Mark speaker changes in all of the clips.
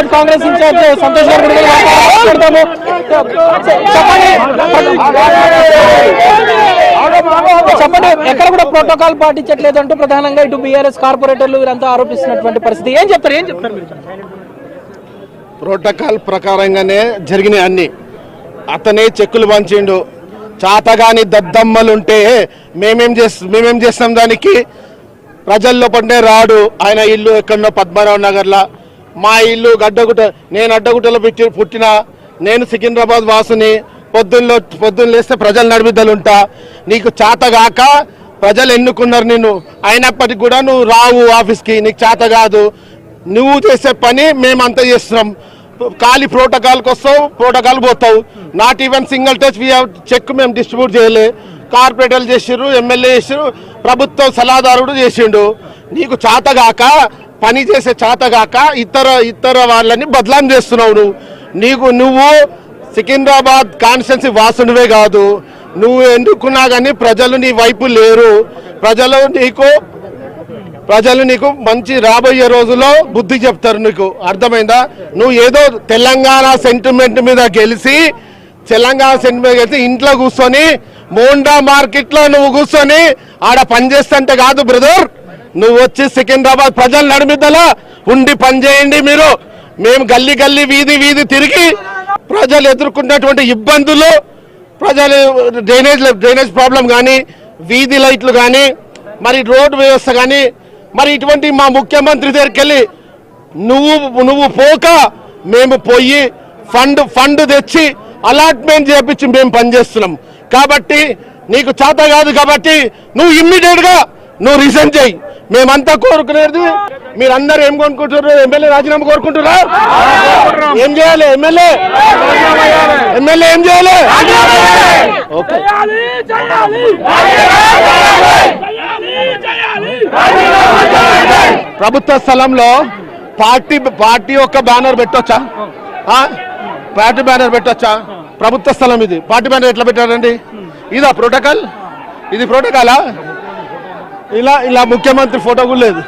Speaker 1: Secunderabad Congress incharge Santosh గారు మాట్లాడతాము. చెప్పండి, ఎక్కడ కూడా ప్రోటోకాల్ పాటించట్లేదు అంటూ ప్రధానంగా ఇటు బీఆర్ఎస్ కార్పొరేటర్లు వీరంతా ఆరోపిస్తున్నటువంటి పరిస్థితి. ఏం చెప్తారు మీరు?
Speaker 2: ప్రోటోకాల్ ప్రకారంగానే జరిగినాయి అన్ని. అతనే చెక్కులు పంచిండు. చాతగాని దద్దమ్మలుంటే మేమేం చేస్తాం దానికి? ప్రజల్లో పడినే రాడు. ఆయన ఇల్లు ఎక్కడో పద్మనాభ నగర్లో, మా ఇల్లు గడ్డగుట్ట. నేను అడ్డగుట్టలో పుట్టిన నేను సికింద్రాబాద్ వాసుని. పొద్దున్న లేస్తే ప్రజలు నడిమిద్దలుంటా. నీకు చాతగాక ప్రజలు ఎన్నుకున్నారు నిన్ను, అయినప్పటికీ కూడా నువ్వు రావు ఆఫీస్కి. నీకు చేత కాదు. నువ్వు చేసే పని మేమంతా చేస్తున్నాం. ఖాళీ ప్రోటోకాల్కి వస్తావు, ప్రోటోకాల్ పోతావు. Not even single touch check మేము డిస్ట్రిబ్యూట్ చేయలే. కార్పొరేటర్లు చేసిర్రు, ఎమ్మెల్యే చేసిర్రు, ప్రభుత్వ సలహాదారుడు చేసిండు. నీకు చేతగాక, పని చేసే చేతగాక ఇతర వాళ్ళని బదలాం చేస్తున్నావు. నువ్వు సికింద్రాబాద్ కాన్స్టిట్యున్సీ వాసునివే కాదు. నువ్వు ఎన్నుకున్నా కానీ ప్రజలు నీ వైపు లేరు. ప్రజలు నీకు మంచి రాబోయే రోజుల్లో బుద్ధి చెప్తారు. నీకు అర్థమైందా? నువ్వు ఏదో తెలంగాణ సెంటిమెంట్ మీద గెలిచి ఇంట్లో కూర్చొని మోండా మార్కెట్లో నువ్వు కూర్చొని ఆడ పనిచేస్తుంటే కాదు బ్రదర్. నువ్వు వచ్చి సికింద్రాబాద్ ప్రజలు నడిమిద్దలా ఉండి పనిచేయండి. మేము గల్లీ వీధి తిరిగి ప్రజలు ఎదుర్కొన్నటువంటి ఇబ్బందులు, ప్రజలు డ్రైనేజ్ ప్రాబ్లం కానీ, వీధి లైట్లు కానీ, మరి రోడ్డు వ్యవస్థ కానీ, మరి ఇటువంటి మా ముఖ్యమంత్రి దగ్గరికి వెళ్ళి నువ్వు పోక మేము పోయి ఫండ్ తెచ్చి అలాట్మెంట్ చేపించి మేము పనిచేస్తున్నాం. కాబట్టి నీకు చేత కాదు కాబట్టి నువ్వు ఇమ్మీడియట్గా రిజైన్ చేయి. మేమంతా కోరుకునేది మీరందరూ ఏం కోరుకుంటున్నారు? ఎమ్మెల్యే రాజీనామా కోరుకుంటున్నారా? ఏం చేయాలి? ఎమ్మెల్యే ఏం చేయాలి? ఓకే, ప్రభుత్వ స్థలంలో పార్టీ యొక్క బ్యానర్ పెట్టొచ్చా? పార్టీ బ్యానర్ పెట్టొచ్చా? ప్రభుత్వ స్థలం ఇది. పార్టీ బ్యానర్ ఎట్లా పెట్టారండి? ఇదా ప్రోటోకాల్? ఇది ప్రోటోకాలా? ఇలా ముఖ్యమంత్రి ఫోటో కూడా లేదు.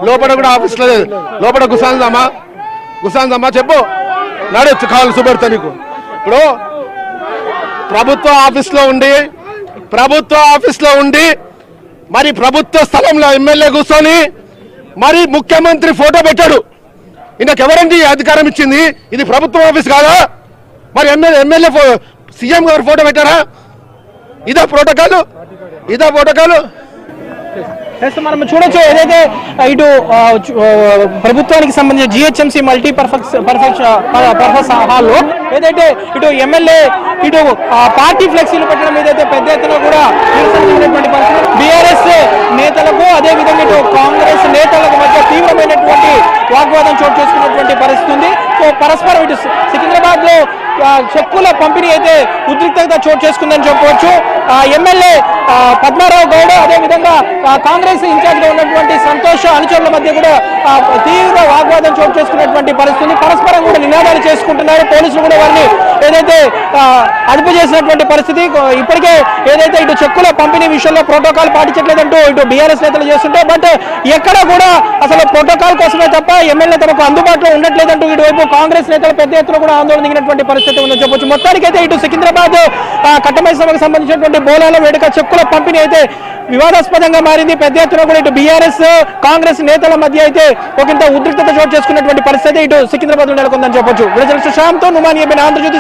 Speaker 2: లోపల కూడా ఆఫీస్లో లేదు. లోపల గుసాందమ్మా చెప్పు, నడవచ్చు కావాలి చూపెడతా నీకు. ఇప్పుడు ప్రభుత్వ ఆఫీస్లో ఉండి మరి ప్రభుత్వ స్థలంలో ఎమ్మెల్యే కూర్చొని మరి ముఖ్యమంత్రి ఫోటో పెట్టాడు. ఈయనకెవరండి అధికారం ఇచ్చింది? ఇది ప్రభుత్వ ఆఫీస్ కాదా? మరి ఎమ్మెల్యే సీఎం గారు ఫోటో పెట్టారా? ఇదా ప్రోటోకాల్?
Speaker 1: మనం చూడొచ్చు, ఏదైతే ఇటు ప్రభుత్వానికి సంబంధించిన జిహెచ్ఎంసీ మల్టీపర్పస్ హాల్లో ఏదైతే ఇటు ఎమ్మెల్యే ఇటు పార్టీ ఫ్లెక్సీలు పెట్టడం ఏదైతే పెద్ద ఎత్తున కూడా బీఆర్ఎస్ నేతలకు అదేవిధంగా ఇటు కాంగ్రెస్ నేతలకు మధ్య తీవ్రమైనటువంటి వాగ్వాదం చోటు చేసుకున్నటువంటి పరిస్థితి ఉంది. సో పరస్పరం ఇటు సికింద్రాబాద్ లో చెక్కుల పంపిణీ అయితే ఉద్రిక్తత చోటు చేసుకుందని చెప్పవచ్చు. ఎమ్మెల్యే పద్మారావు గౌడ్ అదేవిధంగా కాంగ్రెస్ ఇన్ఛార్జ్ గా ఉన్నటువంటి సంతోష్ అనుచరుల మధ్య కూడా తీవ్ర వాగ్వాదం చోటు చేసుకున్నటువంటి పరిస్థితి. పరస్పరం కూడా నినాదాలు చేసుకుంటున్నారు. పోలీసులు కూడా వారిని ఏదైతే అదుపు చేసినటువంటి పరిస్థితి. ఇప్పటికే ఏదైతే ఇటు చెక్కుల పంపిణీ విషయంలో ప్రోటోకాల్ పాటించట్లేదంటూ ఇటు బీఆర్ఎస్ నేతలు చేస్తుంటే, బట్ ఎక్కడ కూడా అసలు ప్రోటోకాల్ కోసమే తప్ప ఎమ్మెల్యే తమకు అందుబాటులో ఉండట్లేదంటూ ఇటువైపు కాంగ్రెస్ నేతలు పెద్ద ఎత్తున కూడా ఆందోళన దిగినటువంటి పరిస్థితి ఉందని చెప్పొచ్చు. మొత్తానికైతే ఇటు సికింద్రాబాద్ కట్టమై సభకు సంబంధించినటువంటి బోలాల వేడుక చెక్కుల పంపిణీ అయితే వివాదాస్పదంగా మారింది. పెద్ద ఎత్తున కూడా ఇటు బీఆర్ఎస్ కాంగ్రెస్ నేతల మధ్య అయితే ఒకంత ఉద్రిక్తత చోటు చేసుకున్నటువంటి పరిస్థితి ఇటు సికింద్రాబాద్ లో నెలకొందని చెప్పొచ్చు. శ్యామ్తో నుమాని ఆంధ్రజ్యోతి.